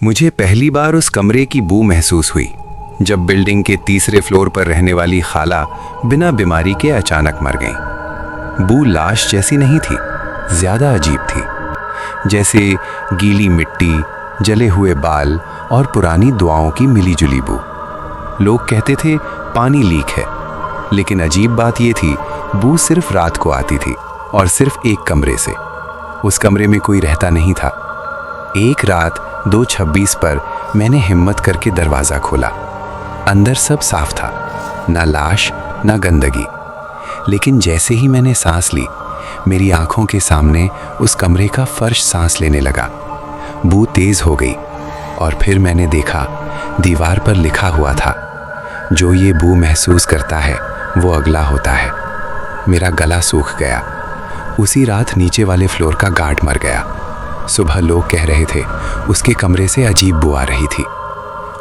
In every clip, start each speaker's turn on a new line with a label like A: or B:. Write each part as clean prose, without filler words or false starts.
A: मुझे पहली बार उस कमरे की बू महसूस हुई जब बिल्डिंग के तीसरे फ्लोर पर रहने वाली खाला बिना बीमारी के अचानक मर गईं। बू लाश जैसी नहीं थी, ज्यादा अजीब थी, जैसे गीली मिट्टी, जले हुए बाल और पुरानी दुआओं की मिलीजुली बू। लोग कहते थे पानी लीक है, लेकिन अजीब बात यह थी बू सिर्फ रात को आती थी और सिर्फ एक कमरे से। उस कमरे में कोई रहता नहीं था। एक रात 2:26 पर मैंने हिम्मत करके दरवाज़ा खोला। अंदर सब साफ था, ना लाश ना गंदगी। लेकिन जैसे ही मैंने सांस ली, मेरी आंखों के सामने उस कमरे का फर्श सांस लेने लगा। बू तेज हो गई और फिर मैंने देखा दीवार पर लिखा हुआ था, जो ये बू महसूस करता है वो अगला होता है। मेरा गला सूख गया। उसी रात नीचे वाले फ्लोर का गार्ड मर गया। सुबह लोग कह रहे थे उसके कमरे से अजीब बू आ रही थी।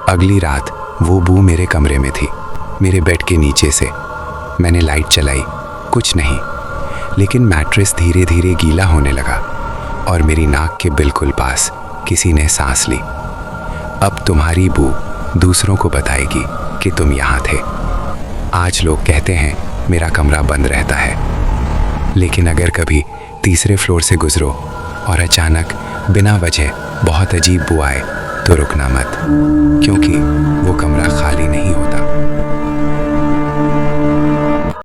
A: अगली रात वो बू मेरे कमरे में थी, मेरे बेड के नीचे से। मैंने लाइट चलाई, कुछ नहीं, लेकिन मैट्रेस धीरे धीरे गीला होने लगा और मेरी नाक के बिल्कुल पास किसी ने सांस ली। अब तुम्हारी बू दूसरों को बताएगी कि तुम यहाँ थे। आज लोग कहते हैं मेरा कमरा बंद रहता है, लेकिन अगर कभी तीसरे फ्लोर से गुजरो और अचानक बिना वजह बहुत अजीब बू आए तो रुकना मत, क्योंकि वो कमरा खाली नहीं होता।